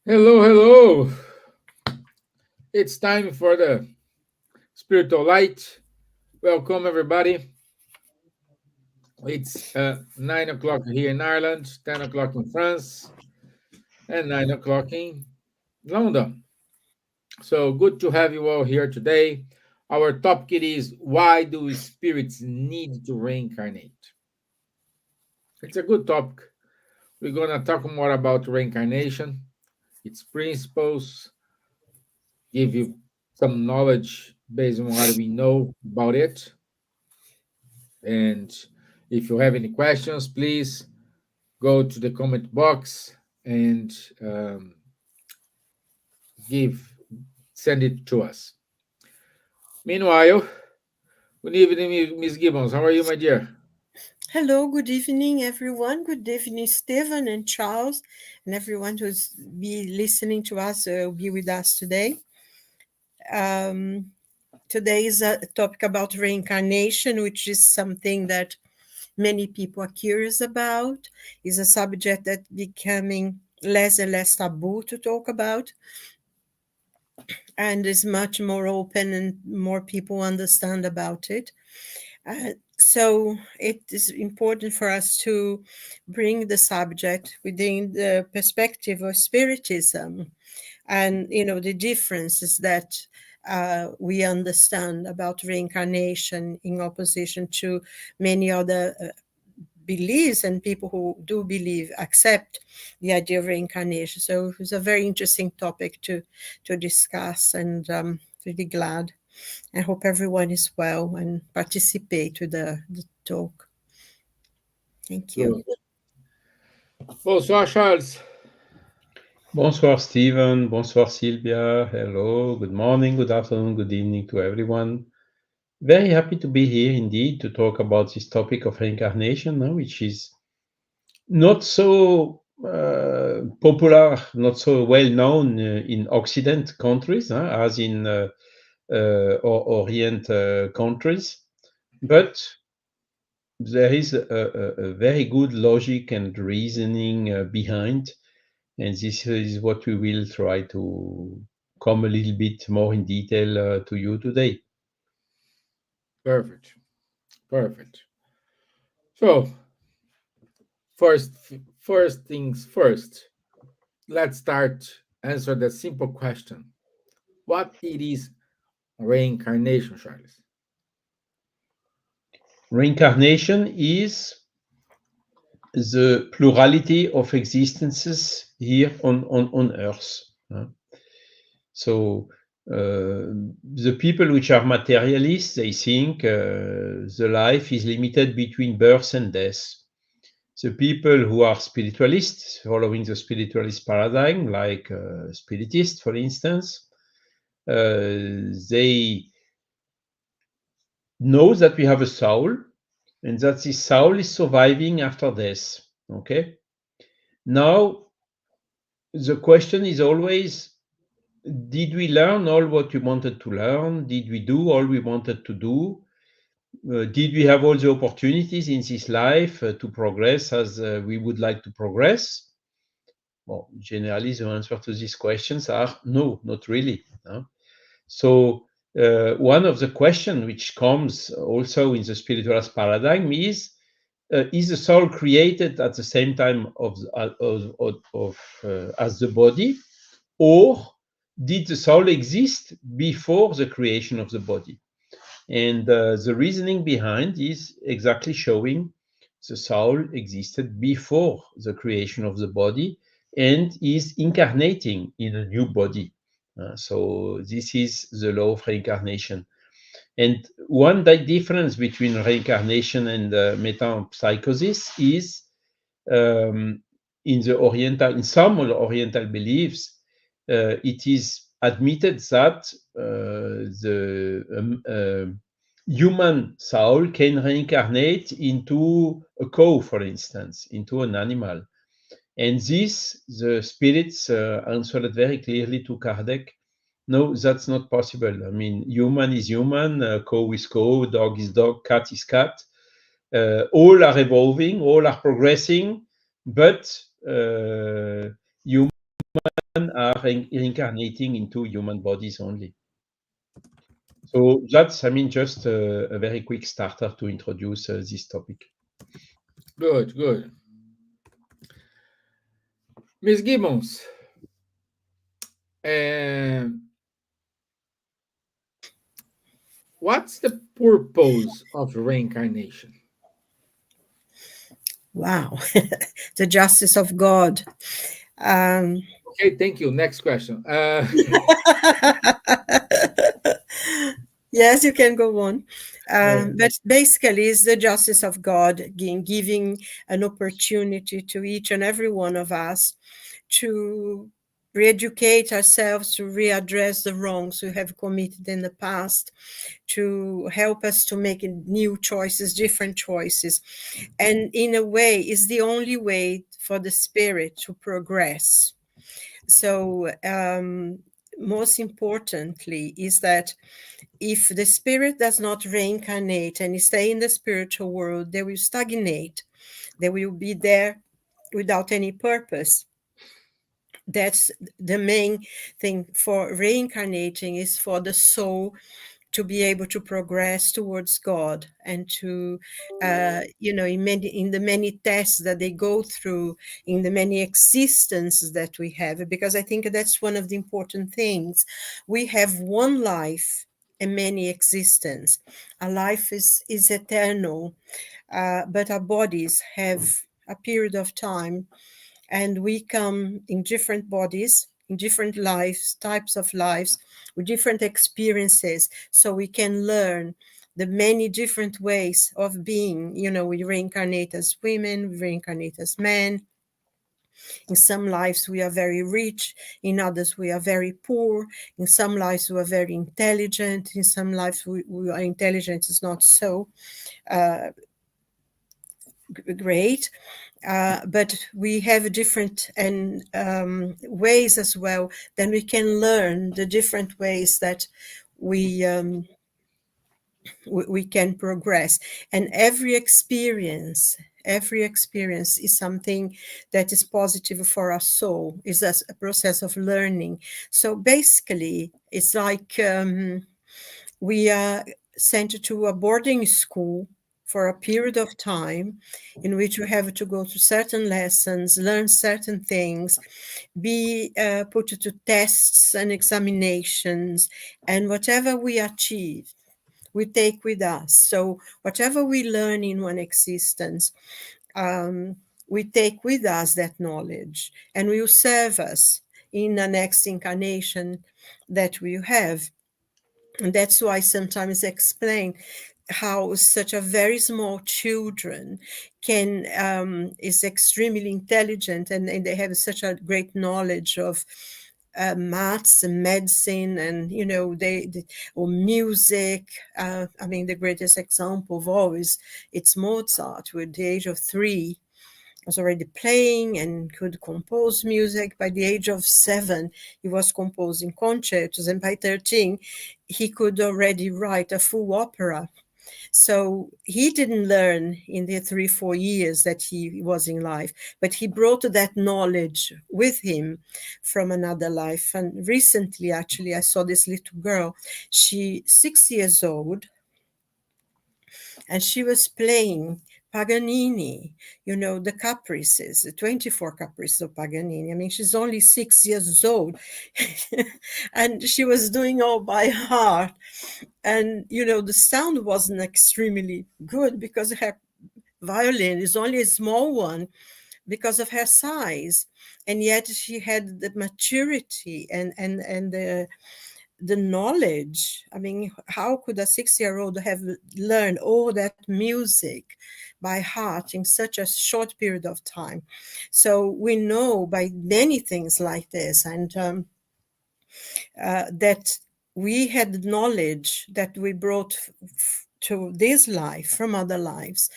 Hello, hello. It's time for the spiritual light. Welcome, everybody. It's 9 o'clock here in Ireland, 10 o'clock in France, and 9 o'clock in London. So good to have you all here today. Our topic is why do spirits need to reincarnate? It's a good topic. We're going to talk more about reincarnation, its principles, give you some knowledge based on what we know about it. And if you have any questions, please go to the comment box and um, give send it to us. Meanwhile, good evening, Miss Gibbons. How are you, my dear? Hello, good evening, everyone. Good evening, Stevan and Charles, and everyone who's be listening to us, be with us today. Um, Today is a topic about reincarnation, which is something that many people are curious about. Is a subject that becoming less and less taboo to talk about, and is much more open, and more people understand about it. So it is important for us to bring the subject within the perspective of Spiritism, and the differences that we understand about reincarnation in opposition to many other beliefs, and people who do believe accept the idea of reincarnation. So it's a very interesting topic to discuss, and really glad. I hope everyone is well and participate to the talk. Thank you. Good. Bonsoir, Charles. Bonsoir, Steven. Bonsoir, Silvia. Hello. Good morning, good afternoon, good evening to everyone. Very happy to be here indeed to talk about this topic of reincarnation, which is not so popular, not so well known in Occident countries as in Orient countries. But there is a very good logic and reasoning behind. And this is what we will try to come a little bit more in detail to you today. Perfect. Perfect. So, first, first things first. Let's start answer the simple question: what it is reincarnation, Charles? Reincarnation is the plurality of existences here on Earth. So the people which are materialists, they think the life is limited between birth and death. The people who are spiritualists, following the spiritualist paradigm, like spiritists, for instance, they know that we have a soul and that this soul is surviving after death. Okay. Now, the question is always, did we learn all what we wanted to learn? Did we do all we wanted to do? Did we have all the opportunities in this life to progress as we would like to progress? Well, generally, the answer to these questions are no, not really. So one of the questions which comes also in the spiritualist paradigm is the soul created at the same time as the body, or did the soul exist before the creation of the body? And the reasoning behind is exactly showing the soul existed before the creation of the body and is incarnating in a new body. So this is the law of reincarnation. And one difference between reincarnation and metempsychosis is in some Oriental beliefs, it is admitted that the human soul can reincarnate into a cow, for instance, into an animal. And this, the spirits answered very clearly to Kardec. No, that's not possible. I mean, human is human, cow is cow, dog is dog, cat is cat. All are evolving, all are progressing, but human are reincarnating into human bodies only. So that's, I mean, just a very quick starter to introduce this topic. Good, good. Miss Gibbons, um, what's the purpose of reincarnation? Wow. The justice of God. Um, Okay, thank you. Next question. yes, you can go on. Uh, But basically, it's the justice of God giving an opportunity to each and every one of us to re-educate ourselves, to readdress the wrongs we have committed in the past, to help us to make new choices, different choices. And in a way, it's the only way for the spirit to progress. So, most importantly, is that if the spirit does not reincarnate and stay in the spiritual world, they will stagnate. They will be there without any purpose. That's the main thing for reincarnating, is for the soul to be able to progress towards God and to, in the many tests that they go through, in the many existences that we have, because I think that's one of the important things. We have one life and many existence. Our life is eternal, but our bodies have a period of time, and we come in different bodies, in different lives, types of lives, with different experiences, so we can learn the many different ways of being. We reincarnate as women, we reincarnate as men. In some lives we are very rich, in others we are very poor. In some lives we are very intelligent, in some lives we are intelligent is not so great. But we have different and ways as well. Then we can learn the different ways that we can progress. And every experience is something that is positive for our soul, is a process of learning. So basically, it's like we are sent to a boarding school for a period of time in which we have to go through certain lessons, learn certain things, be put to tests and examinations, and whatever we achieve, we take with us. So whatever we learn in one existence, we take with us that knowledge, and will serve us in the next incarnation that we have. And that's why sometimes I explain how such a very small children is extremely intelligent, and they have such a great knowledge of maths and medicine, and they or music. I mean, the greatest example of all is it's Mozart. With the age of 3, was already playing and could compose music. By the age of 7, he was composing concertos, and by 13, he could already write a full opera. So he didn't learn in the 3-4 years that he was in life, but he brought that knowledge with him from another life. And recently, actually, I saw this little girl. She's 6 years old, and she was playing Paganini, the Caprices, the 24 Caprices of Paganini. I mean, she's only 6 years old, and she was doing all by heart. And, the sound wasn't extremely good because her violin is only a small one because of her size. And yet she had the maturity and the knowledge. I mean, how could a 6-year-old have learned all that music by heart in such a short period of time? So we know by many things like this, and that we had knowledge that we brought to this life from other lives.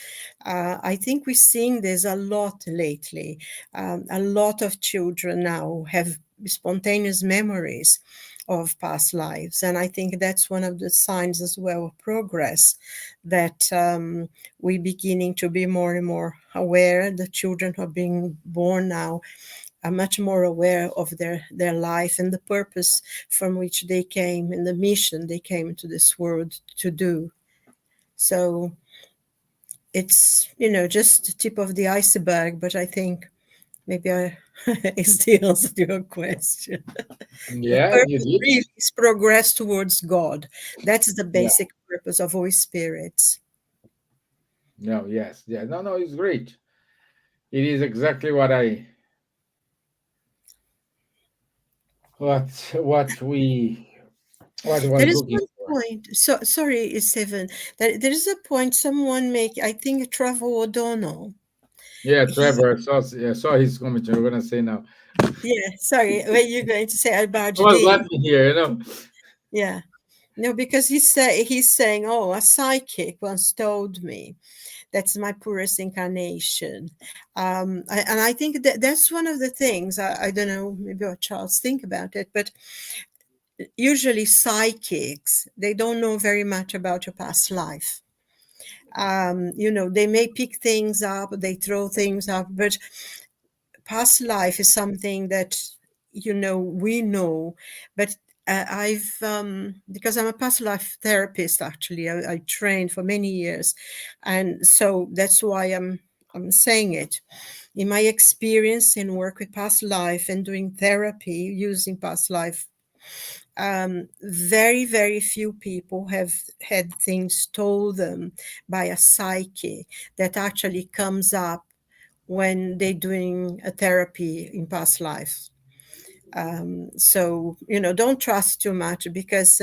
I think we're seeing this a lot lately. A lot of children now have spontaneous memories of past lives, and I think that's one of the signs as well of progress, that we're beginning to be more and more aware. The children who are being born now are much more aware of their life and the purpose from which they came and the mission they came into this world to do. So it's, just the tip of the iceberg, but I think maybe I is the answer to your question. The Yeah, you purpose did. really is progress towards God. That's the Yeah. basic purpose of Holy Spirits. No, yes. Yeah. No, no, it's great. It is exactly what what I There was is looking one for. point. So sorry, Stevan. There is a point someone make. I think Trevor O'Donnell. Yeah, He, Trevor, saw his comment. We're gonna say now. yeah. Sorry, were you going to say I was Al-Bajdi? laughing here, you know. Yeah. No, because he's saying, "Oh, a psychic once told me that's my purest incarnation," and I think that that's one of the things. I don't know, maybe what Charles think about it, but usually psychics, they don't know very much about your past life. They may pick things up, they throw things up, but past life is something that we know. But I've because I'm a past life therapist, actually. I trained for many years, and so that's why I'm saying it. In my experience in work with past life and doing therapy using past life, very, very few people have had things told them by a psyche that actually comes up when they're doing a therapy in past lives. So, don't trust too much, because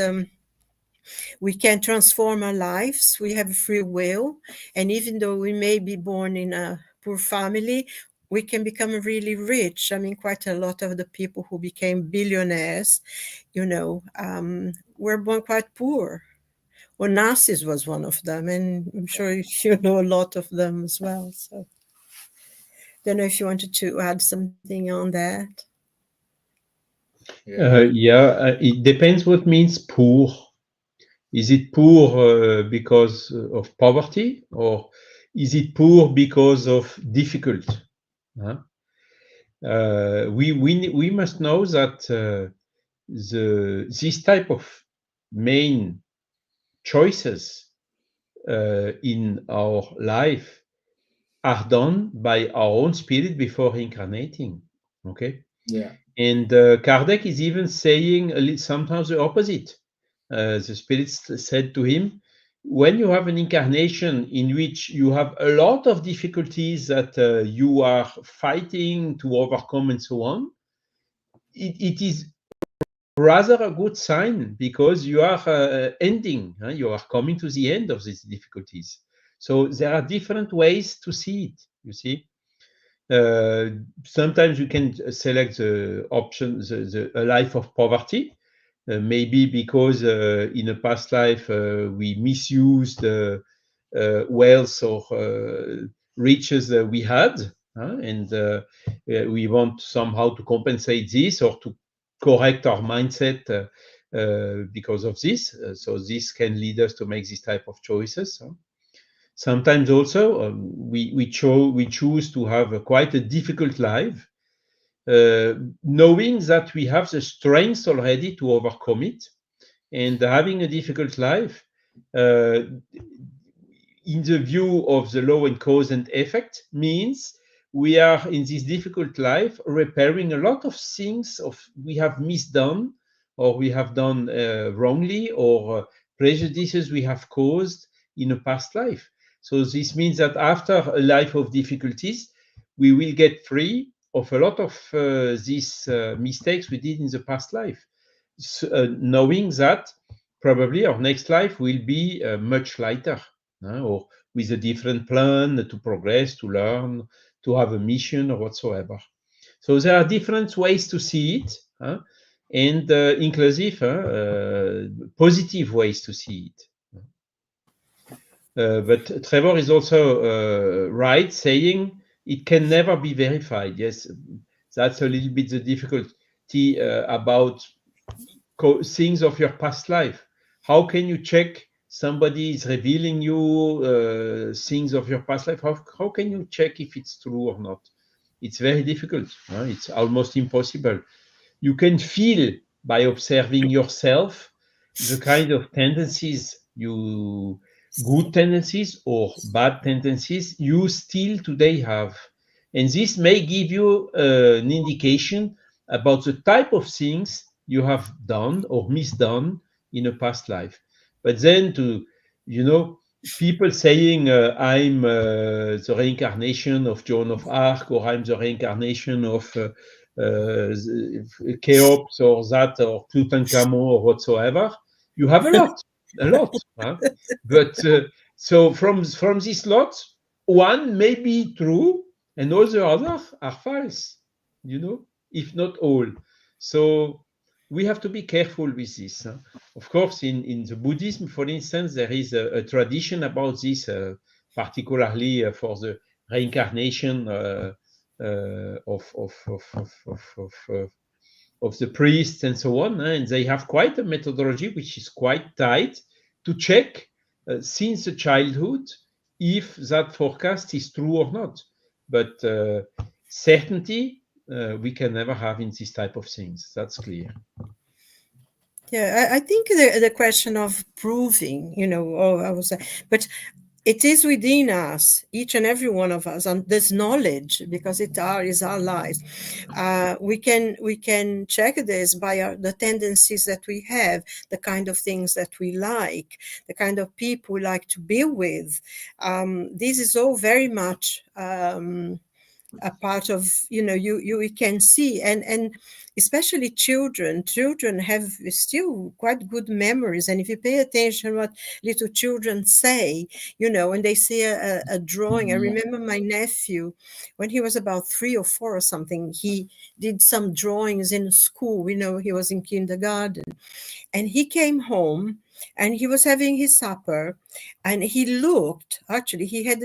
we can transform our lives. We have free will. And even though we may be born in a poor family, we can become really rich. I mean, quite a lot of the people who became billionaires, were born quite poor. Onassis was one of them, and I'm sure you know a lot of them as well. So, don't know if you wanted to add something on that. Yeah. Yeah, it depends what means poor. Is it poor because of poverty, or is it poor because of difficult? Huh? We must know that this type of main choices in our life are done by our own spirit before reincarnating. Okay, Yeah. and Kardec is even saying sometimes the opposite. The spirits said to him, when you have an incarnation in which you have a lot of difficulties that you are fighting to overcome and so on, it is rather a good sign, because you are ending, you are coming to the end of these difficulties. So there are different ways to see it, you see. Uh, Sometimes you can select the option, a life of poverty, maybe because in a past life we misused wealth or riches we had, and we want somehow to compensate this or to correct our mindset because of this. So this can lead us to make this type of choices. Sometimes also we choose to have quite a difficult life, knowing that we have the strength already to overcome it, and having a difficult life uh, in the view of the law and cause and effect means we are in this difficult life repairing a lot of things of we have misdone, or we have done wrongly, or prejudices we have caused in a past life. So this means that after a life of difficulties, we will get free of a lot of these mistakes we did in the past life, knowing that probably our next life will be much lighter, or with a different plan to progress, to learn, to have a mission or whatsoever. So there are different ways to see it, and inclusive, positive ways to see it. But Trevor is also right, saying it can never be verified. Yes, that's a little bit the difficulty about things of your past life. How can you check somebody is revealing you things of your past life? How can you check if it's true or not? It's very difficult. It's almost impossible. You can feel by observing yourself the kind of tendencies you good tendencies or bad tendencies you still today have, and this may give you an indication about the type of things you have done or misdone in a past life. But then to, you know, people saying I'm the reincarnation of Joan of Arc, or I'm the reincarnation of Cheops or that or Tutankhamun or whatsoever. You have a lot. Huh? But so from this lot, one may be true, and all the other are false. You know, if not all. So we have to be careful with this. Huh? Of course, in the Buddhism, for instance, there is a tradition about this, particularly for the reincarnation of the priests and so on. And they have quite a methodology which is quite tight to check since the childhood if that forecast is true or not. But certainty we can never have in this type of things. That's clear. Yeah, I think the question of proving, oh, I was, but it is within us, each and every one of us, and this knowledge, because is our lives. We can check this by the tendencies that we have, the kind of things that we like, the kind of people we like to be with. This is all very much a part of, you can see, and especially children have still quite good memories. And if you pay attention what little children say, when they see a drawing. I Yeah. remember my nephew, when he was about 3 or 4 or something, he did some drawings in school. He was in kindergarten, and he came home and he was having his supper, and he looked, actually he had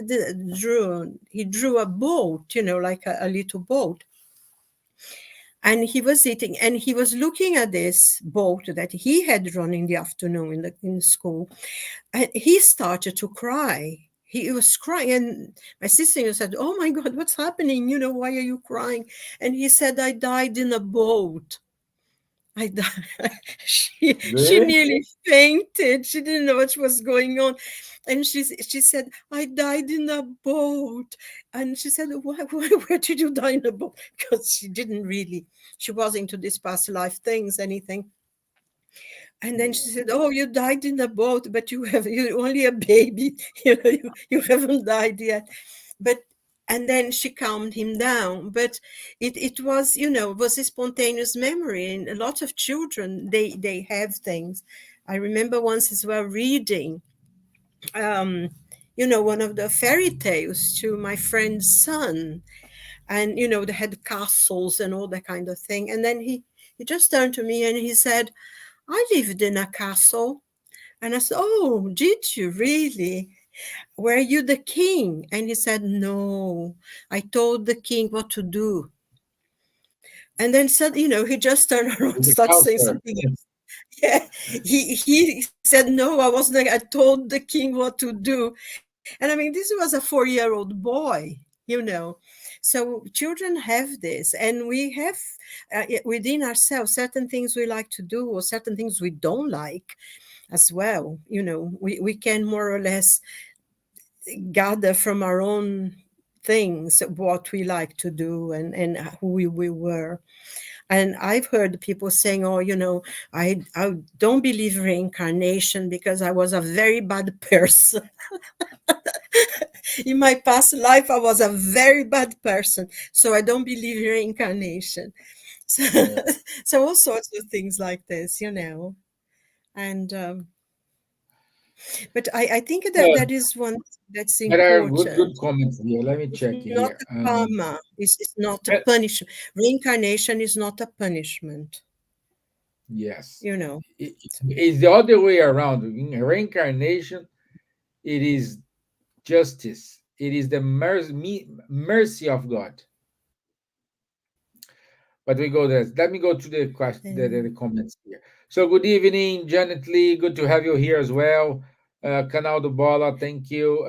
he drew a boat, like a little boat, and he was eating, and he was looking at this boat that he had drawn in the afternoon in school, and he started to cry. He was crying, and my sister said, "Oh my God, what's happening? Why are you crying?" And he said, "I died in a boat. I died." She Really? nearly fainted. She didn't know what was going on. And she said, "I died in a boat." And she said, where did you die in a boat? Because she wasn't into this past life things, anything. And then she said, "Oh, you died in the boat, but you're only a baby. You haven't died yet." But and then she calmed him down. But it was, was a spontaneous memory. And a lot of children, they have things. I remember once as well reading one of the fairy tales to my friend's son. And they had castles and all that kind of thing. And then he just turned to me and he said, "I lived in a castle." And I said, "Oh, did you really? Were you the king?" And he said, "No, I told the king what to do." And then said, he just turned around, With the started saying counselor. something else. Yeah, he said, "No, I wasn't. I told the king what to do." And I mean, this was a 4-year-old boy. So children have this, and we have within ourselves certain things we like to do or certain things we don't like as well. We can more or less gather from our own things what we like to do and who we were. And I've heard people saying, "Oh, I don't believe reincarnation because I was a very bad person." In my past life, I was a very bad person, so I don't believe in reincarnation. So, Yeah. so all sorts of things like this, and but I think that Well, that is one that's there are good important. comments here. Let me It's check not here. a karma. It's not a Eh, punishment. Reincarnation is not a punishment. yes, You know. it's the other way around. In reincarnation, it is justice. It is the mercy of God. But we go there. Let me go to the question, the comments here. So, good evening, Janet Lee. Good to have you here as well. Canal do Bola, thank you.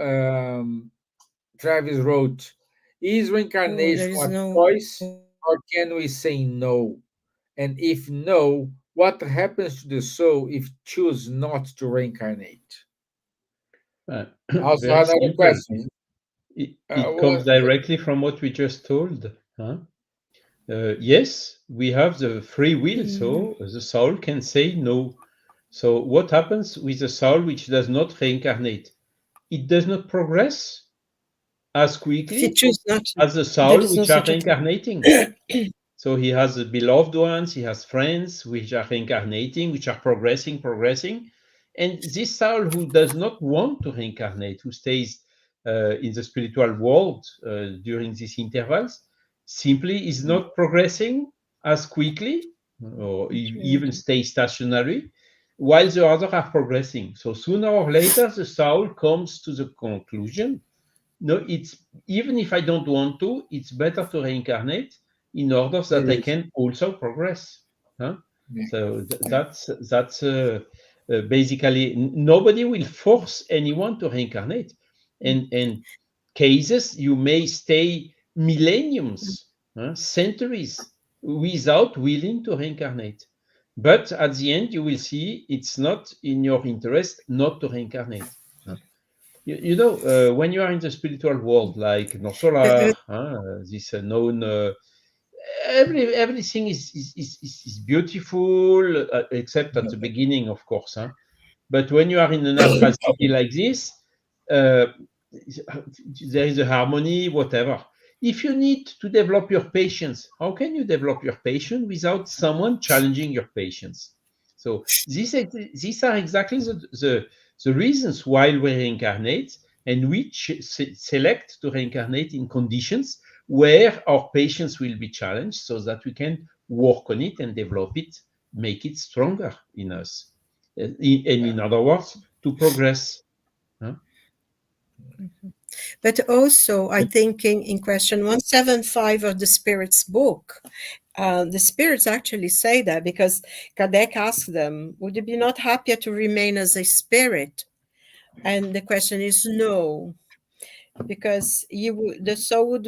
Travis wrote, Is Oh, reincarnation there a is no. choice, or can we say no? And if no, what happens to the soul if choose not to reincarnate? Uh, Also, very another simple. question. It comes What, directly from what we just told. Huh? Yes, we have the free will, Mm, so the soul can say no. So, what happens with a soul which does not reincarnate? It does not progress as if you quickly choose not to, as the there soul is no which are such a reincarnating. thing. So he has beloved ones, he has friends which are reincarnating, which are progressing. And this soul who does not want to reincarnate, who stays in the spiritual world during these intervals, simply is not progressing as quickly or even Maturity. stay stationary, while the others are progressing. So sooner or later, the soul comes to the conclusion, no, it's even if I don't want to, it's better to reincarnate in order it that I is. can also progress. Huh? Yeah. So that's basically nobody will force anyone to reincarnate, and cases you may stay millenniums, centuries without willing to reincarnate. But at the end, you will see it's not in your interest not to reincarnate. Huh? When you are in the spiritual world, like Norsolar, Uh, this known, everything is beautiful, except at the beginning, of course. But when you are in an astral city like this, uh, there is a harmony, whatever. If you need to develop your patience, how can you develop your patience without someone challenging your patience? So these are exactly the reasons why we reincarnate, and we select to reincarnate in conditions where our patience will be challenged so that we can work on it and develop it, make it stronger in us. And in other words, to progress. Huh? but also, I think in question 175 of the Spirit's book, the spirits actually say that because Kardec asked them, would you be not happier to remain as a spirit? And the question is no, because the soul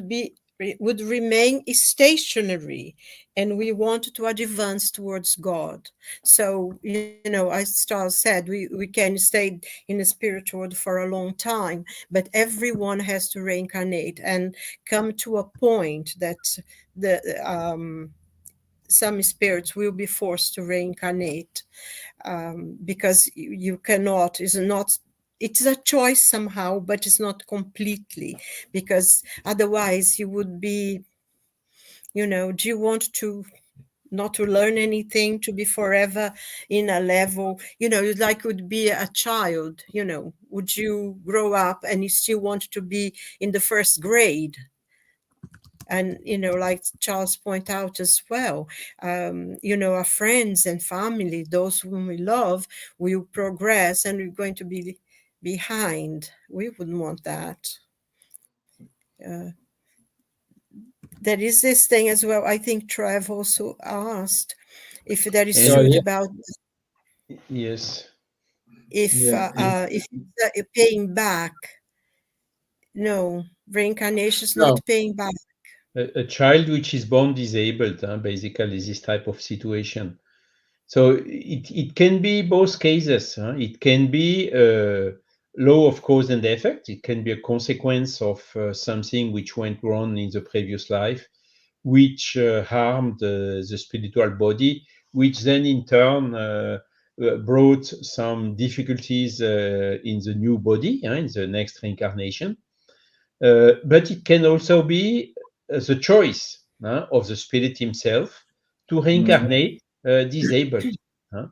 would remain stationary, and we want to advance towards God. So as Charles said, we can stay in the spirit world for a long time, but everyone has to reincarnate and come to a point that the some spirits will be forced to reincarnate, because you cannot, is not, it's a choice somehow, but it's not completely, because otherwise you would be, do you want to not to learn anything, to be forever in a level, like would be a child, would you grow up and you still want to be in the first grade? And like Charles point out as well, our friends and family, those whom we love, will progress and we're going to be behind. We wouldn't want that. uh, there is this thing as well. I think Trev also asked if there is And So truth yeah, about yes, yeah, if paying back. No, reincarnation is no, not paying back. a child which is born disabled, basically, this type of situation. So it can be both cases. It can be law of cause and effect. It can be a consequence of something which went wrong in the previous life, which harmed the spiritual body, which then in turn brought some difficulties in the new body, in the next reincarnation. But it can also be the choice of the spirit himself to mhm, reincarnate disabled, huh?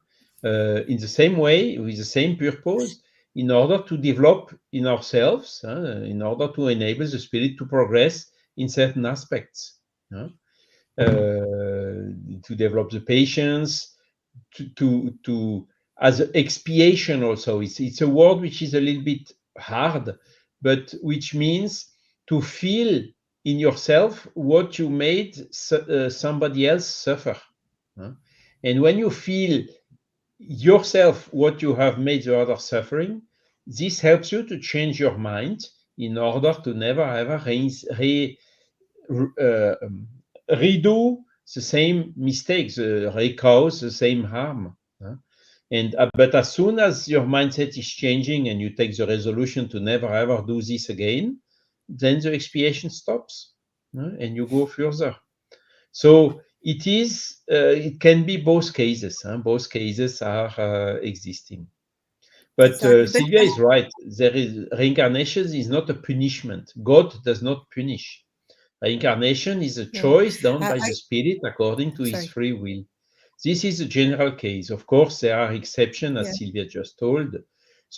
In the same way, with the same purpose, in order to develop in ourselves, in order to enable the spirit to progress in certain aspects, huh? To develop the patience, to as expiation also. It's a word which is a little bit hard, but which means to feel in yourself what you made somebody else suffer. Huh? And when you feel yourself what you have made the other suffering, this helps you to change your mind in order to never ever redo the same mistakes, recause the same harm. And but as soon as your mindset is changing and you take the resolution to never ever do this again, then the expiation stops, and you go further. So it can be both cases. Both cases are existing. But Exactly. But Silvia is right. There is reincarnation is not a punishment. God does not punish. Reincarnation is a no, choice done by I the spirit according to his sorry. free will. This is a general case. Of course, there are exceptions, Yeah, as Silvia just told.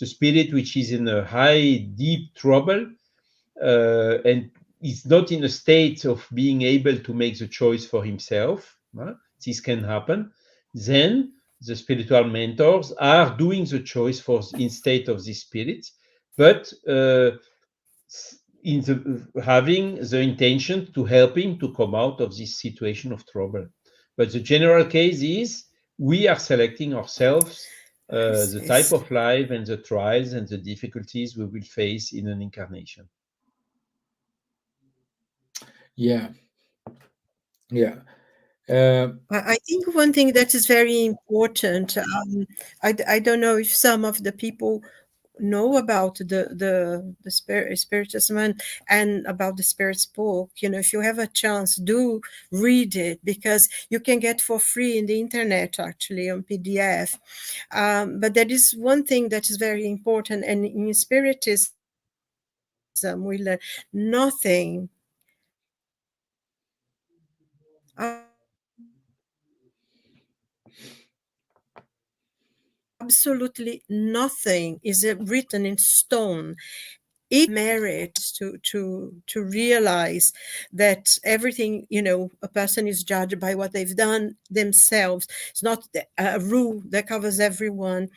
The spirit which is in a high, deep trouble and is not in a state of being able to make the choice for himself, this can happen. Then the spiritual mentors are doing the choice for instead of the spirit, but in the having the intention to help him to come out of this situation of trouble. But the general case is we are selecting ourselves the type it's of life and the trials and the difficulties we will face in an incarnation. Yeah, yeah. Uh, I think one thing that is very important. I don't know if some of the people know about the spiritism and about the spirits book. You know, if you have a chance, do read it, because you can get for free in the internet, actually, on PDF. But there is one thing that is very important, and in spiritism we learn nothing, absolutely nothing is written in stone. Each merit to realize that everything, a person is judged by what they've done themselves. It's not a rule that covers everyone.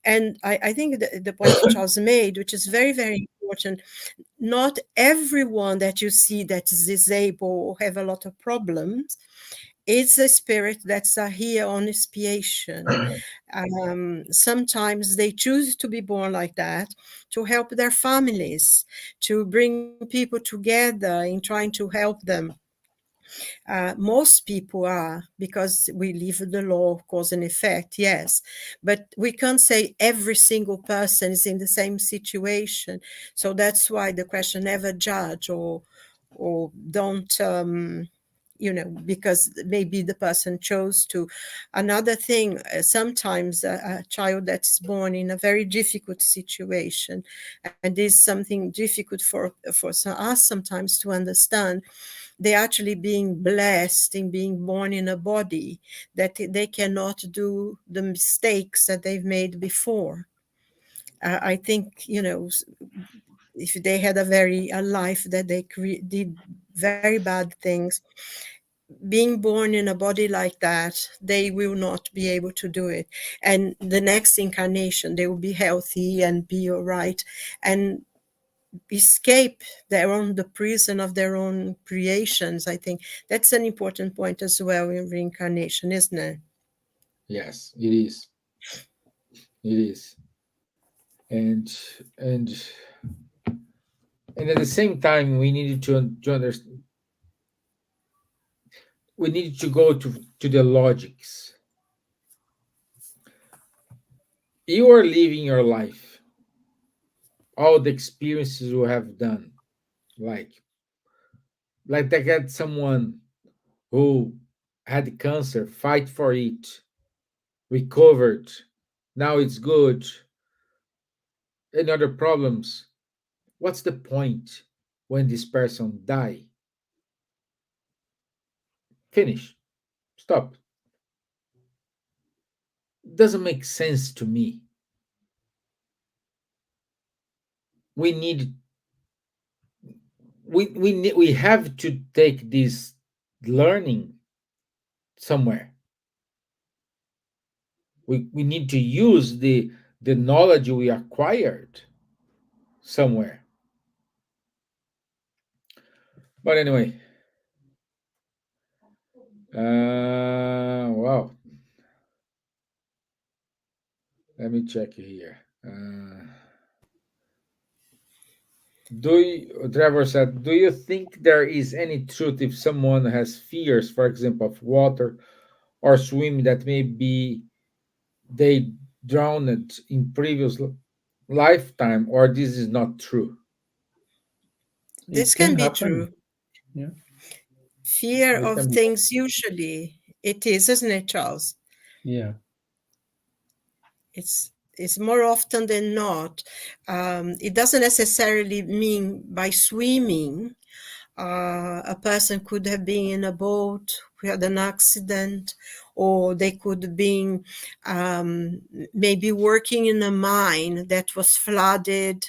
And I think the point Charles made, which is very, very important, not everyone that you see that is disabled or have a lot of problems, it's a spirit that's here on expiation. Sometimes they choose to be born like that to help their families, to bring people together in trying to help them. Most people are, because we live the law of cause and effect, yes, but we can't say every single person is in the same situation. So that's why the question, never judge or don't because maybe the person chose to. Another thing, sometimes a child that's born in a very difficult situation, and is something difficult for us sometimes to understand, they're actually being blessed in being born in a body that they cannot do the mistakes that they've made before. I think, if they had a life that they did very bad things, being born in a body like that, they will not be able to do it. And the next incarnation, they will be healthy and be all right and escape the prison of their own creations. I think that's an important point as well in reincarnation, isn't it? yes, it is. It is. And and and at the same time, we needed to understand. We needed to go to the logics. You are living your life, all the experiences you have done, like I had someone who had cancer, fight for it, recovered, now it's good, and other problems. What's the point when this person die? Finish. Stop. Doesn't make sense to me. We need we have to take this learning somewhere. We need to use the knowledge we acquired somewhere. But anyway, wow. Let me check here. Trevor said, do you think there is any truth if someone has fears, for example, of water or swimming, that maybe they drowned in previous lifetime, or this is not true? This It can can be happen. true. Yeah. Fear It of can be. things, usually it is, isn't it, Charles? Yeah. It's more often than not. It doesn't necessarily mean by swimming. A person could have been in a boat who had an accident, or they could have been maybe working in a mine that was flooded.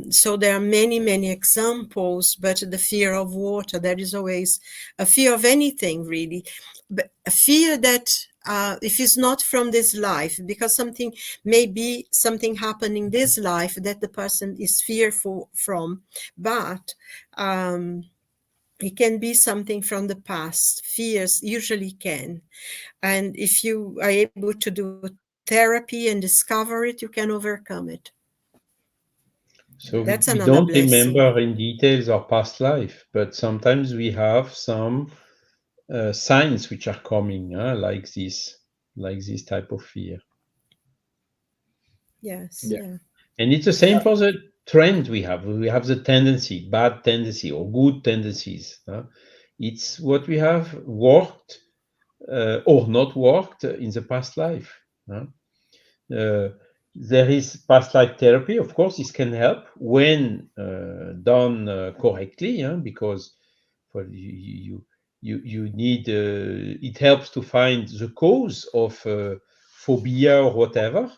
So there are many, many examples, but the fear of water, there is always a fear of anything, really. But a fear that if it's not from this life, because something, maybe something happened in this life that the person is fearful from, but it can be something from the past. Fears usually can. And if you are able to do therapy and discover it, you can overcome it. So That's we another don't blessing. remember in details our past life, but sometimes we have some signs which are coming, like this type of fear. Yes, Yeah. yeah. And it's the same Yeah. for the trend we have. We have the tendency, bad tendency or good tendencies. It's what we have worked or not worked in the past life. Uh, there is past life therapy. Of course, this can help when done correctly, because for you need it helps to find the cause of phobia or whatever.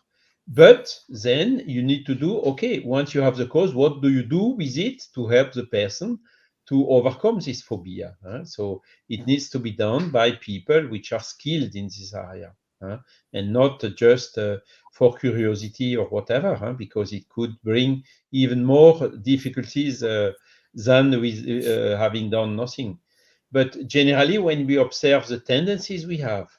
But then you need to do, okay, once you have the cause, what do you do with it to help the person to overcome this phobia? So it needs to be done by people which are skilled in this area, and not just for curiosity or whatever, because it could bring even more difficulties than with having done nothing. But generally, when we observe the tendencies we have,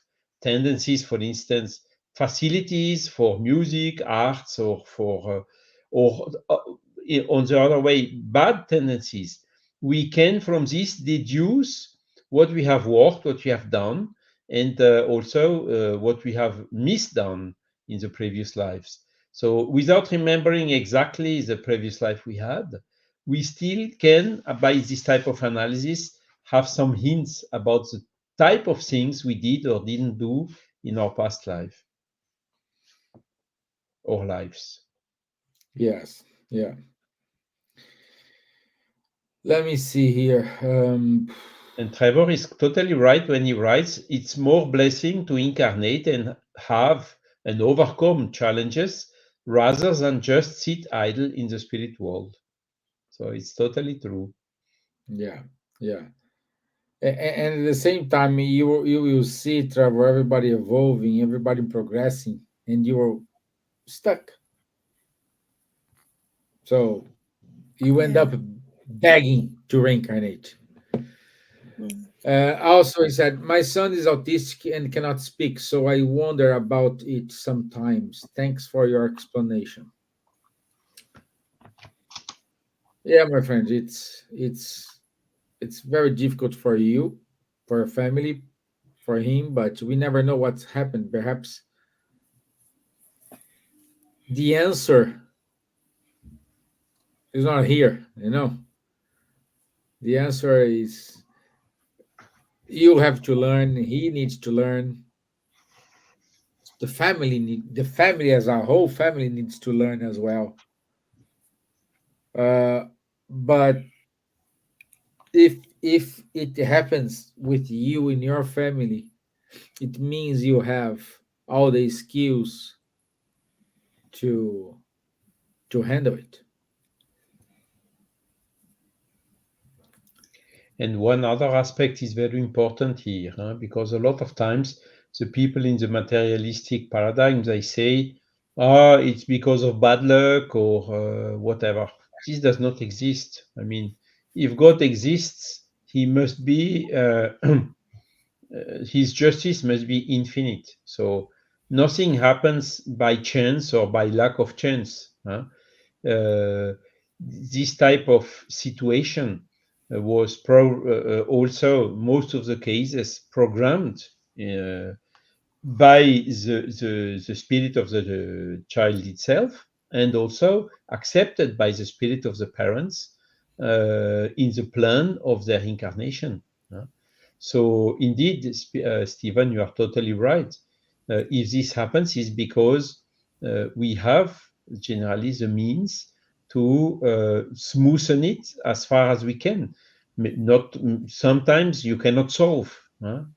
tendencies, for instance, facilities for music, arts, or on the other way, bad tendencies, we can from this deduce what we have worked, what we have done, and also what we have misdone in the previous lives. So, without remembering exactly the previous life we had, we still can, by this type of analysis, have some hints about the type of things we did or didn't do in our past life or lives. Yes. Yeah. Let me see here. And Trevor is totally right when he writes, it's more blessing to incarnate and have and overcome challenges rather than just sit idle in the spirit world. So it's totally true. yeah. Yeah. And at the same time, you will see, Trevor, everybody evolving, everybody progressing, and you are stuck. So you end Yeah. up begging to reincarnate. Mm. Also, he said, my son is autistic and cannot speak, so I wonder about it sometimes. Thanks for your explanation. Yeah, my friend, it's very difficult for you, for your family, for him, but we never know what's happened. Perhaps the answer is not here, you know. The answer is you have to learn, he needs to learn, the family as a whole family needs to learn as well. Uh, but if it happens with you in your family, it means you have all the skills to handle it. And one other aspect is very important here, because a lot of times the people in the materialistic paradigm, they say, it's because of bad luck or whatever. This does not exist. I mean, if God exists, he must be, his justice must be infinite. So nothing happens by chance or by lack of chance. Uh, this type of situation was also most of the cases programmed uh, by the spirit of the child itself, and also accepted by the spirit of the parents in the plan of their incarnation. uh. So indeed, Stephen, you are totally right. If this happens, is because we have generally the means to smoothen it as far as we can. Not sometimes you cannot solve,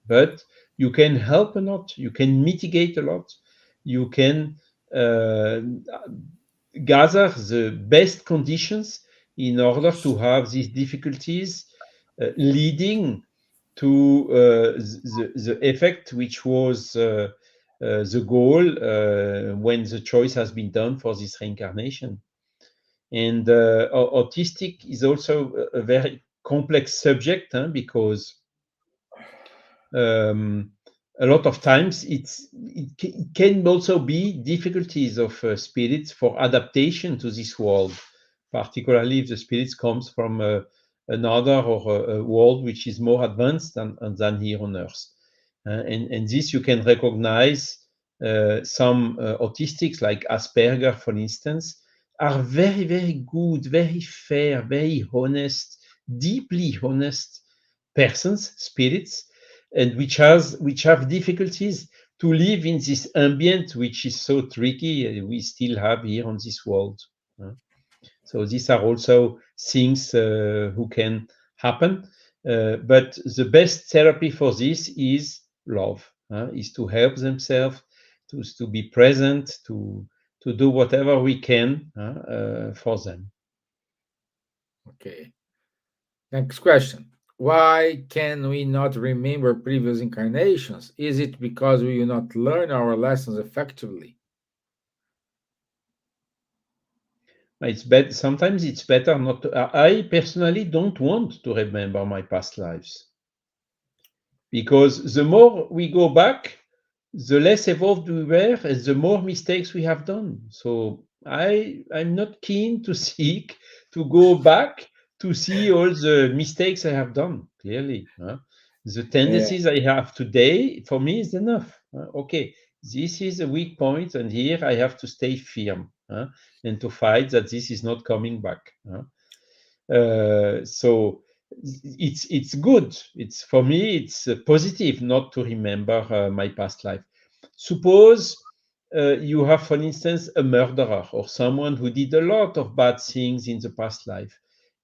but you can help a lot. You can mitigate a lot. You can uh, gather the best conditions in order to have these difficulties leading to the effect which was the goal when the choice has been done for this reincarnation. And autistic is also a very complex subject, because um, a lot of times it can also be difficulties of spirits for adaptation to this world, particularly if the spirits comes from another or a world which is more advanced than here on earth. And this you can recognize. Some autistics like Asperger, for instance, are very, very good, very fair, very honest, deeply honest persons, spirits, and which have difficulties to live in this ambient which is so tricky we still have here on this world. uh. So these are also things who can happen. But the best therapy for this is love, is to help themselves, to be present, to do whatever we can for them. Okay. Next question. Why can we not remember previous incarnations? Is it because we will not learn our lessons effectively? It's better. Sometimes it's better not to. I personally don't want to remember my past lives, because the more we go back, the less evolved we were and the more mistakes we have done. So I'm not keen to seek to go back to see all the mistakes I have done. Clearly, the Yeah, tendencies I have today for me is enough. Okay, this is a weak point, and here I have to stay firm and to fight that this is not coming back. So it's good. It's for me. It's positive not to remember my past life. Suppose you have, for instance, a murderer or someone who did a lot of bad things in the past life,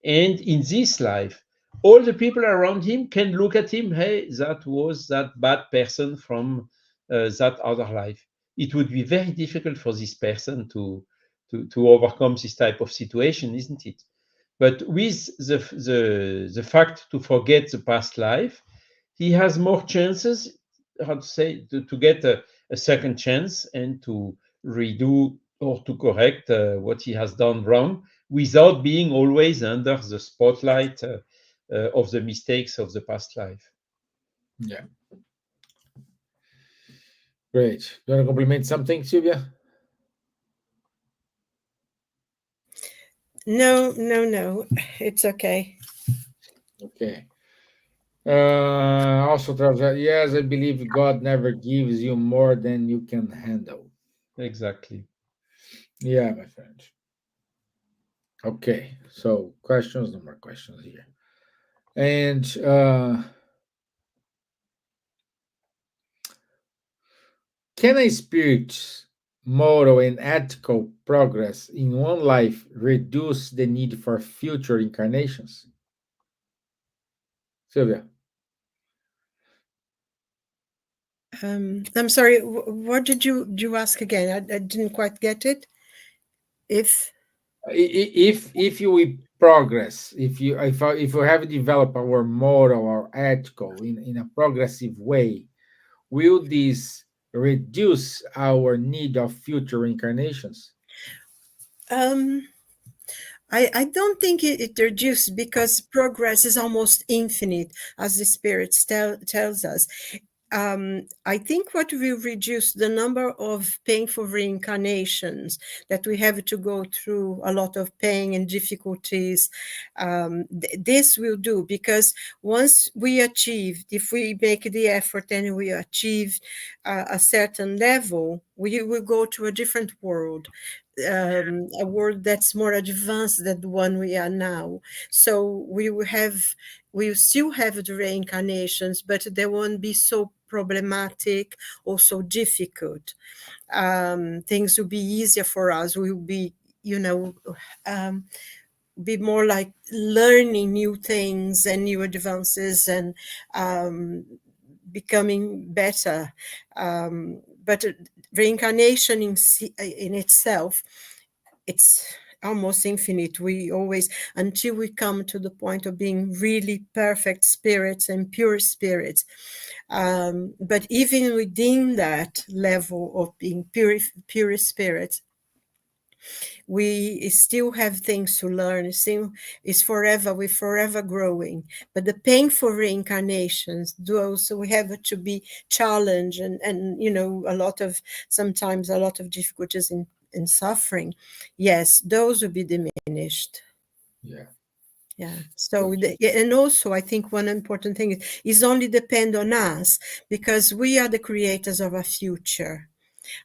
and in this life, all the people around him can look at him. Hey, that was that bad person from that other life. It would be very difficult for this person to overcome this type of situation, isn't it? But with the fact to forget the past life, he has more chances, how to say, to get a second chance and to redo or to correct what he has done wrong without being always under the spotlight of the mistakes of the past life. yeah. Great. Do you want to compliment something, Silvia? No, no, no. It's okay. Okay. Also, Travis, yes, I believe God never gives you more than you can handle. Exactly. Yeah, my friend. Okay. So, questions, no more questions here. And can a spirit's moral and ethical progress in one life reduce the need for future incarnations? Silvia. I'm sorry. What did you ask again? I didn't quite get it. If If you will progress, if you have developed our moral or ethical in a progressive way, will this reduce our need of future incarnations? um, I don't think it reduced because progress is almost infinite, as the spirits tells us. I think what will reduce the number of painful reincarnations that we have to go through a lot of pain and difficulties. This will do, because once we achieve, if we make the effort and we achieve a certain level, we will go to a different world. A world that's more advanced than the one we are now. So we will still have the reincarnations, but they won't be so problematic or so difficult. Things will be easier for us. We will be, you know, um, be more like learning new things and new advances, and um, becoming better. But reincarnation in itself, it's almost infinite. We always, until we come to the point of being really perfect spirits and pure spirits. But even within that level of being pure spirits, we still have things to learn. Still, is forever, we're forever growing. But the painful reincarnations, those we have to be challenged, and you know, sometimes a lot of difficulties in suffering. Yes, those will be diminished. Yeah. Yeah. So, Good. and also, I think one important thing is only depend on us, because we are the creators of our future.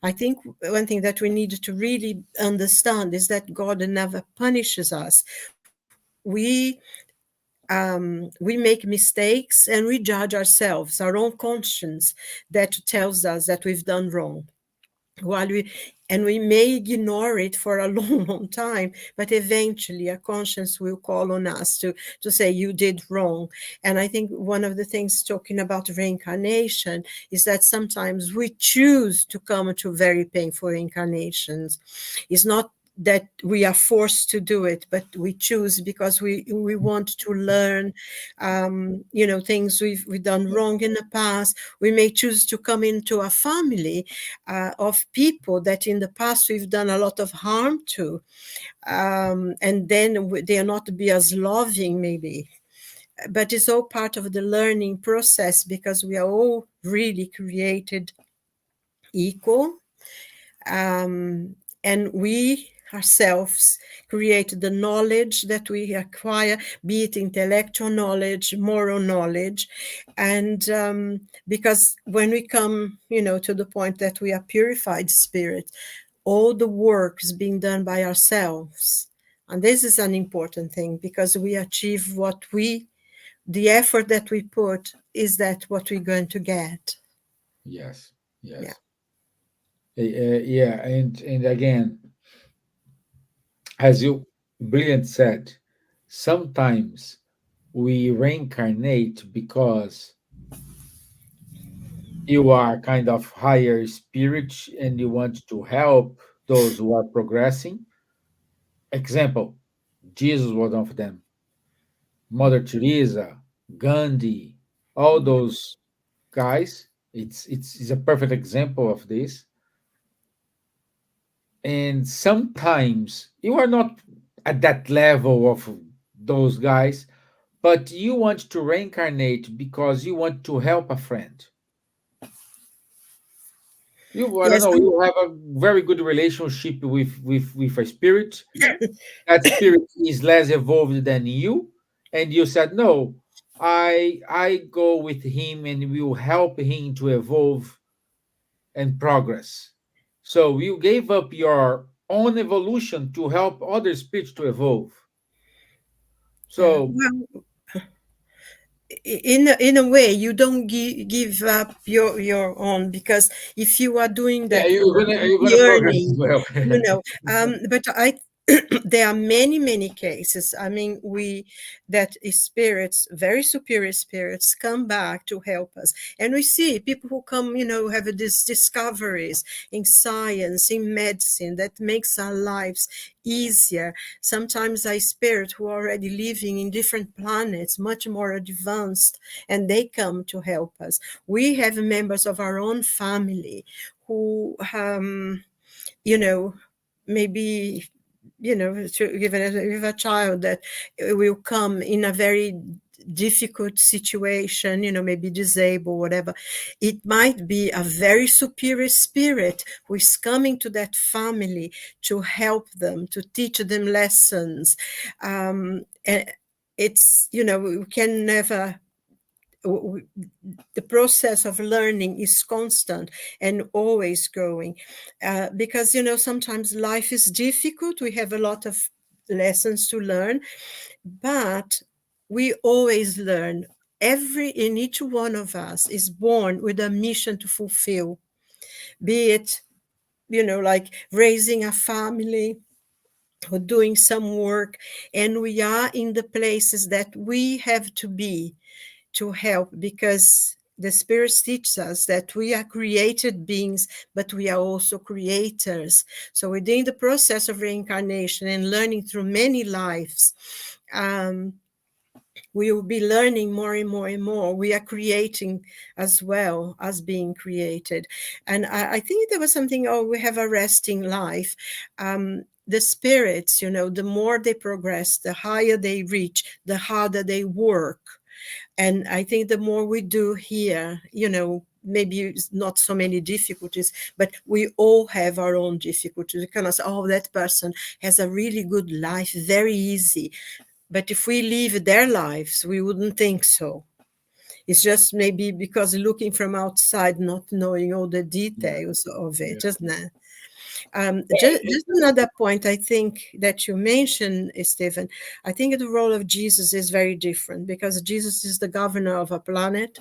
I think one thing that we need to really understand is that God never punishes us. We make mistakes and we judge ourselves, our own conscience that tells us that we've done wrong. We may ignore it for a long, long time, but eventually a conscience will call on us to say you did wrong. And I think one of the things talking about reincarnation is that sometimes we choose to come to very painful reincarnations. It's not that we are forced to do it, but we choose because we want to learn, things we've done wrong in the past. We may choose to come into a family of people that in the past we've done a lot of harm to, and then they are not to be as loving maybe. But it's all part of the learning process, because we are all really created equal. And we ourselves create the knowledge that we acquire, be it intellectual knowledge, moral knowledge. And because when we come, to the point that we are purified spirit, all the work is being done by ourselves. And this is an important thing, because we achieve the effort that we put is that what we're going to get. Yes. Yeah. Yes. Yeah. And again, as you brilliant said, sometimes we reincarnate because you are kind of higher spirit and you want to help those who are progressing. Example, Jesus was one of them. Mother Teresa, Gandhi, all those guys. It's a perfect example of this. And sometimes you are not at that level of those guys, but you want to reincarnate because you want to help a friend. I don't Yes. know, you have a very good relationship with a spirit. That spirit is less evolved than you, and you said, no, I go with him and will help him to evolve and progress. So you gave up your own evolution to help other spirits to evolve. Yeah. So Well, in a way, you don't give up your own, because if you are doing yeah, that for you're gonna progress as yearning, well. you know. But I there are many cases. I mean, we that spirits, very superior spirits, come back to help us, and we see people who come, have these discoveries in science, in medicine, that makes our lives easier. Sometimes I spirit who are already living in different planets, much more advanced, and they come to help us. We have members of our own family who, you know, maybe, to give a child that will come in a very difficult situation, maybe disabled, whatever, it might be a very superior spirit who is coming to that family to help them, to teach them lessons. And it's, we can never, the process of learning is constant and always growing, because sometimes life is difficult, we have a lot of lessons to learn, but we always learn. In each one of us is born with a mission to fulfill, be it like raising a family or doing some work, and we are in the places that we have to be to help, because the Spirit teaches us that we are created beings, but we are also creators. So within the process of reincarnation and learning through many lives, we will be learning more and more and more. We are creating as well as being created. And I think there was something, we have a resting life. The spirits, the more they progress, the higher they reach, the harder they work. And I think the more we do here, maybe it's not so many difficulties, but we all have our own difficulties. We cannot say, that person has a really good life, very easy. But if we live their lives, we wouldn't think so. It's just maybe because looking from outside, not knowing all the details of it, isn't it? Just another point, I think, that you mentioned, Stevan. I think the role of Jesus is very different, because Jesus is the governor of a planet,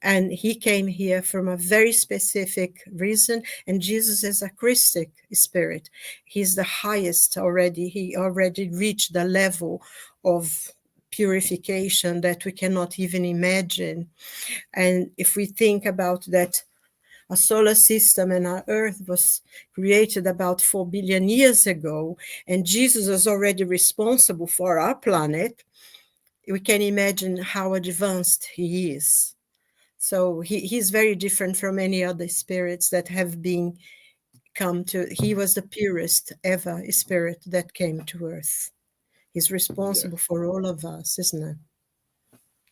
and he came here from a very specific reason. And Jesus is a Christic spirit. He's the highest already. He already reached the level of purification that we cannot even imagine. And if we think about that, a solar system and our Earth was created about 4 billion years ago, and Jesus is already responsible for our planet, we can imagine how advanced he is. So he's very different from any other spirits that have come to. He was the purest ever spirit that came to Earth. He's Yeah, responsible for all of us, isn't it?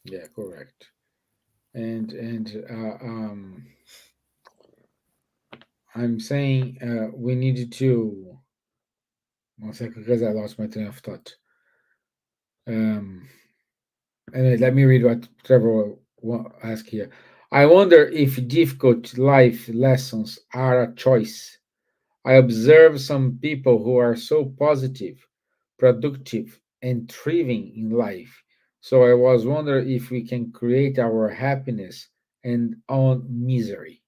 yeah, correct. And I'm saying we needed to. One second, because I lost my train of thought. Um, Anyway, let me read what Trevor asked here. I wonder if difficult life lessons are a choice. I observe some people who are so positive, productive, and thriving in life. So I was wondering if we can create our happiness and own misery.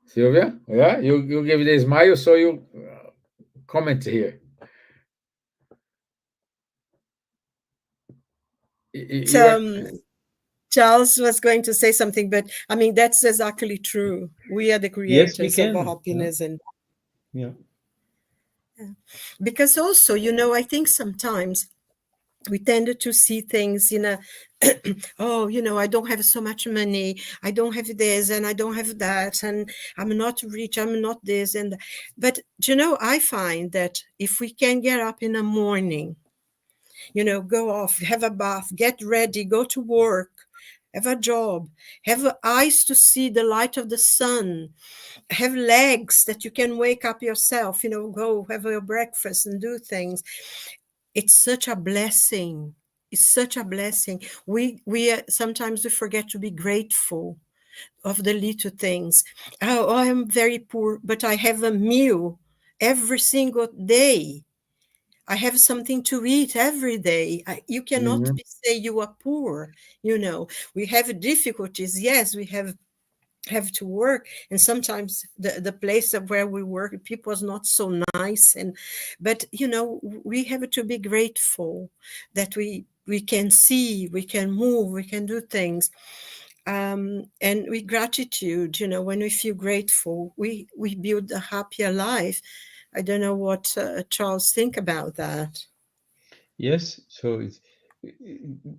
Silvia, yeah, you give the smile, so you comment here. You are, Um, Charles was going to say something, but I mean, that's exactly true. We are the Yes, we creators of our can. Yeah, happiness. And yeah. because also, I think sometimes we tend to see things in a, I don't have so much money, I don't have this, and I don't have that, and I'm not rich, I'm not this. But, I find that if we can get up in the morning, go off, have a bath, get ready, go to work, have a job, have eyes to see the light of the sun, have legs that you can wake up yourself, go have your breakfast and do things. It's such a blessing. It's such a blessing. We sometimes we forget to be grateful of the little things. I am very poor, but I have a meal every single day. I have something to eat every day. You cannot Mhm. say you are poor. We have difficulties. Yes, we have to work, and sometimes the place of where we work, people is not so nice, but we have to be grateful that we can see, we can move, we can do things, and with gratitude, when we feel grateful, we build a happier life. I don't know what Charles think about that. Yes, so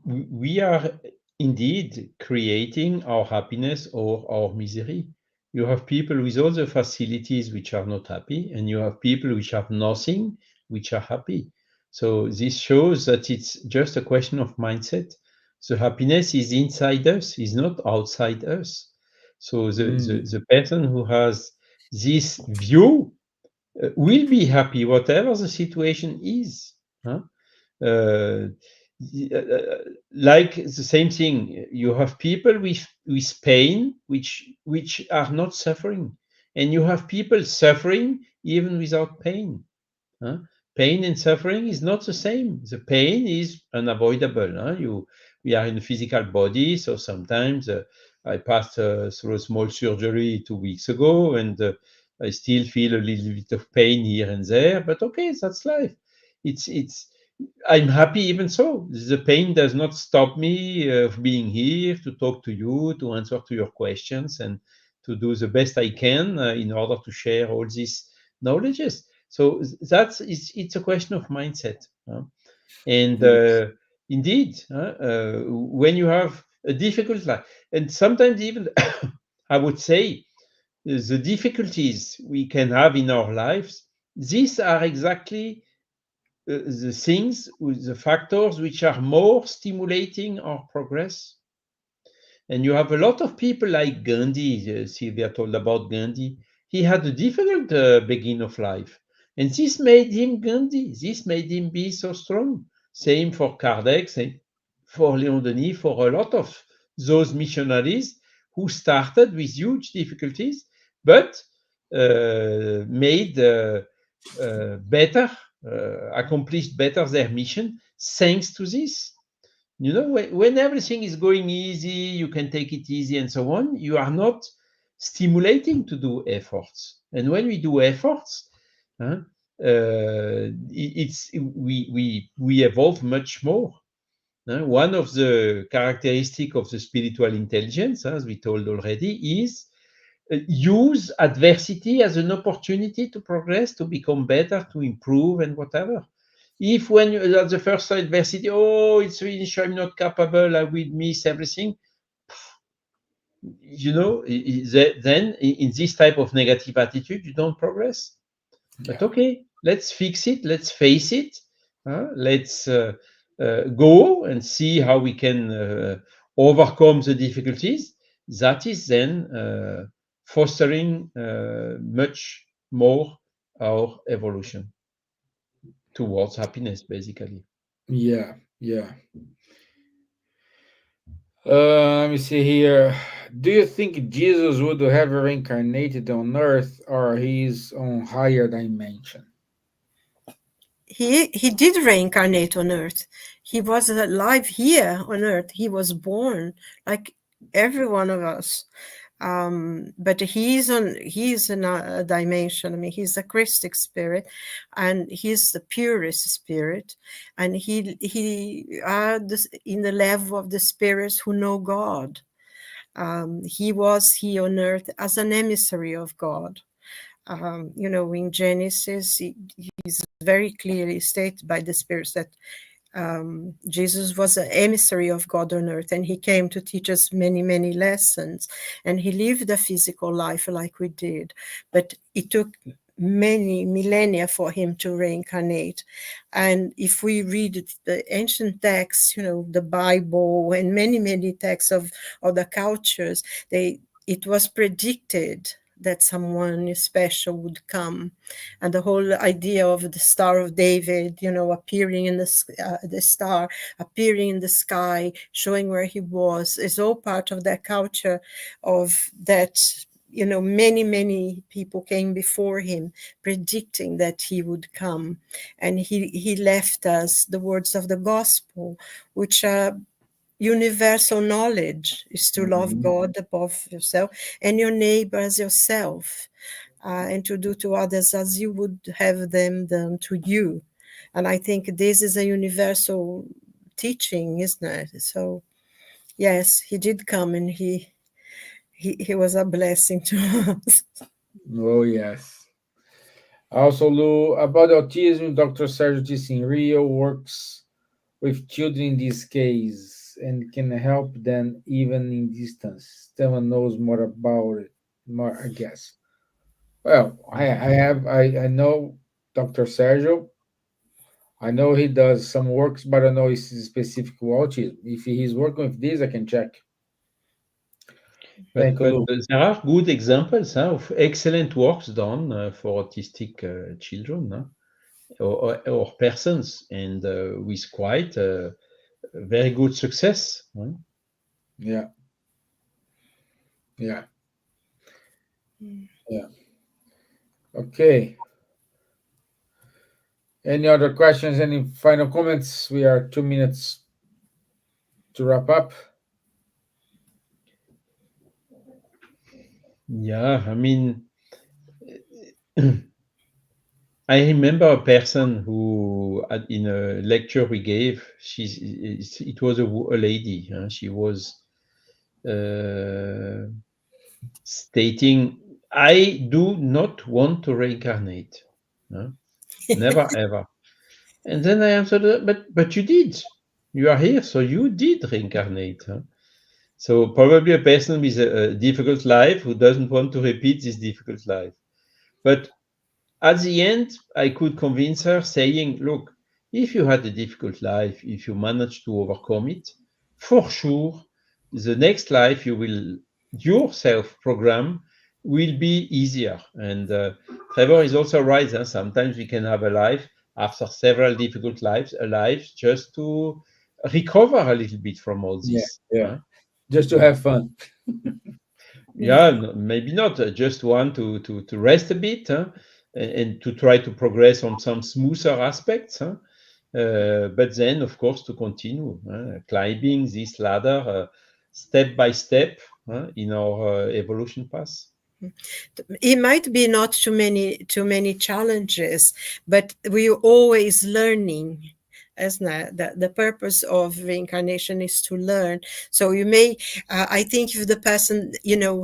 we are indeed creating our happiness or our misery. You have people with all the facilities which are not happy, and you have people which have nothing, which are happy. So this shows that it's just a question of mindset. The happiness is inside us, is not outside us. So Mm. the person who has this view will be happy whatever the situation is. Huh? Uh, like the same thing, you have people with pain which are not suffering, and you have people suffering even without pain. Huh? Pain and suffering is not the same. The pain is unavoidable. Huh? We are in a physical body, so sometimes I passed through a small surgery 2 weeks ago, and I still feel a little bit of pain here and there. But okay, that's life. It's. I'm happy even so. The pain does not stop me of being here to talk to you, to answer to your questions, and to do the best I can in order to share all these knowledges. So it's a question of mindset. And Yes. indeed, when you have a difficult life, and sometimes even I would say the difficulties we can have in our lives, these are exactly the things, the factors which are more stimulating our progress. And you have a lot of people like Gandhi. Silvia told about Gandhi. He had a difficult beginning of life. And this made him Gandhi. This made him be so strong. Same for Kardec, same for Leon Denis, for a lot of those missionaries who started with huge difficulties, but made better, accomplished better their mission thanks to this. When everything is going easy, you can take it easy and so on, you are not stimulating to do efforts. And when we do efforts, huh, it's we evolve much more. One of the characteristic of the spiritual intelligence, as we told already, is use adversity as an opportunity to progress, to become better, to improve, and whatever. If when you at the first adversity, oh, it's really sure I'm not capable, I will miss everything. Then in this type of negative attitude, you don't progress. But Yeah. okay, let's fix it. Let's face it. Let's go and see how we can overcome the difficulties. That is then fostering much more our evolution towards happiness, basically. Yeah. Yeah. Let me see here. Do you think Jesus would have reincarnated on Earth, or he's on higher dimension? He did reincarnate on Earth. He was alive here on Earth. He was born like every one of us. But he's in a dimension. I mean, he's a Christic spirit, and he's the purest spirit, and he are in the level of the spirits who know God. He was here on earth as an emissary of God. In Genesis, he's very clearly stated by the spirits that Jesus was an emissary of God on earth, and he came to teach us many, many lessons. And he lived a physical life like we did, but it took many millennia for him to reincarnate. And if we read the ancient texts, the Bible and many, many texts of other cultures, it was predicted that someone special would come. And the whole idea of the Star of David, appearing in the star appearing in the sky, showing where he was, is all part of that culture of that. Many, many people came before him predicting that he would come. And he left us the words of the gospel, which are universal knowledge, is to love Mhm. God above yourself and your neighbor as yourself, and to do to others as you would have them done to you. And I think this is a universal teaching, isn't it? So yes, he did come, and he was a blessing to us. Oh, yes. Also, Lou, about autism, Dr. Sergio disse in Rio works with children in this case and can help them even in distance. Stevan knows more about it, more, I guess. Well, I know Dr. Sergio. I know he does some works, but I don't know if it's specific to autism. If he's working with this, I can check. Thank you, But Lou. there are good examples of excellent works done for autistic children, or persons, and with quite very good success. Yeah, yeah, Mm. yeah. Okay. Any other questions? Any final comments? We are 2 minutes to wrap up. Yeah, I mean, I remember a person who, in a lecture we gave, it was a lady. She was uh, stating, "I do not want to reincarnate, huh? Never ever." And then I answered, "But you did. You are here, so you did reincarnate." Huh? So probably a person with a difficult life who doesn't want to repeat this difficult life. But at the end, I could convince her saying, look, if you had a difficult life, if you manage to overcome it, for sure, the next life you will yourself program will be easier. And Trevor is also right. Sometimes we can have a life after several difficult lives, a life just to recover a little bit from all Yeah, this. yeah. Huh? Just to Yeah. have fun. Yeah, maybe not. Just want to rest a bit, huh? And to try to progress on some smoother aspects. Huh? But then, of course, to continue climbing this ladder step by step in our evolution path. It might be not too many challenges, but we're always learning. As the purpose of reincarnation is to learn. So you may, I think, if the person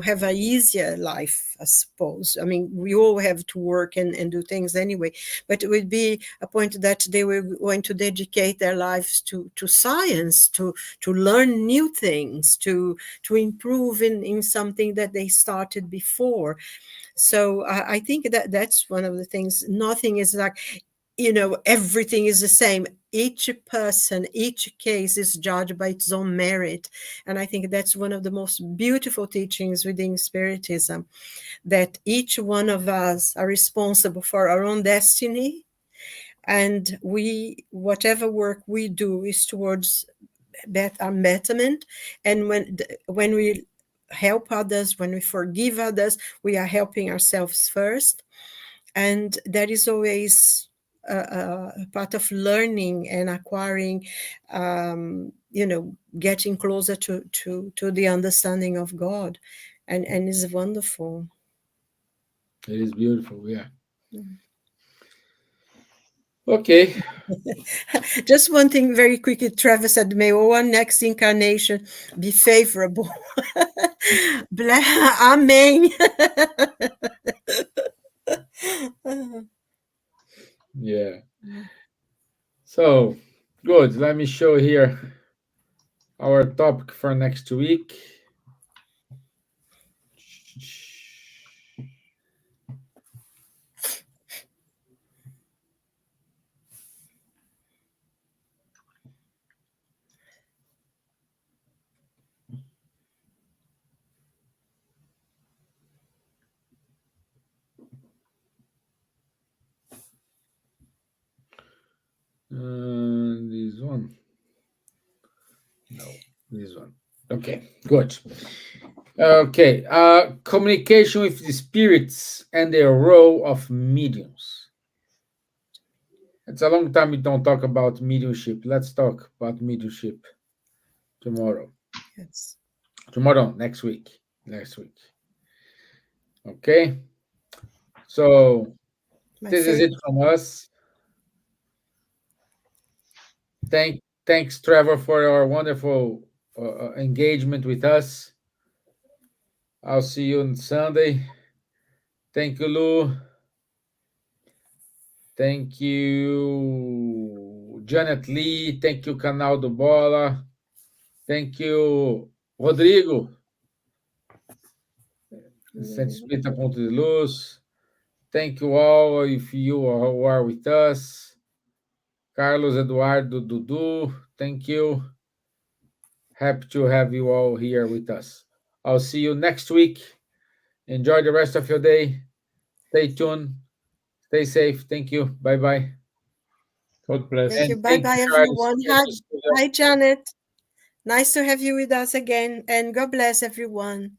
have a easier life, I suppose. I mean, we all have to work and do things anyway, but it would be a point that they were going to dedicate their lives to science, to learn new things, to improve in something that they started before. So I think that that's one of the things. Nothing is like, everything is the same. Each person, each case is judged by its own merit. And I think that's one of the most beautiful teachings within Spiritism, that each one of us are responsible for our own destiny. And whatever work we do is towards betterment. And when we help others, when we forgive others, we are helping ourselves first. And that is always a part of learning and acquiring, getting closer to the understanding of God, and is wonderful. It is beautiful. Yeah. Okay. Just one thing very quickly, Trevor said, may our next incarnation be favorable. Amen. Yeah. So good. Let me show here our topic for next week. This one. No, this one. Okay, good. Okay, communication with the spirits and their role of mediums. It's a long time we don't talk about mediumship. Let's talk about mediumship tomorrow. Yes, Tomorrow, next week. Next week. Okay, so my this is it favorite. from us. Thanks, Trevor, for your wonderful engagement with us. I'll see you on Sunday. Thank you, Lou. Thank you, Janet Lee. Thank you, Canal do Bola. Thank you, Rodrigo, Centro Espírita Ponto de Luz. Thank you all if you are, who are with us. Carlos Eduardo Dudu, thank you. Happy to have you all here with us. I'll see you next week. Enjoy the rest of your day. Stay tuned. Stay safe. Thank you. Bye bye. God Thank bless. you. And Bye thank bye, you, Charles. everyone. Thank you, Silvia. Hi, Janet. Nice to have you with us again. And God bless everyone.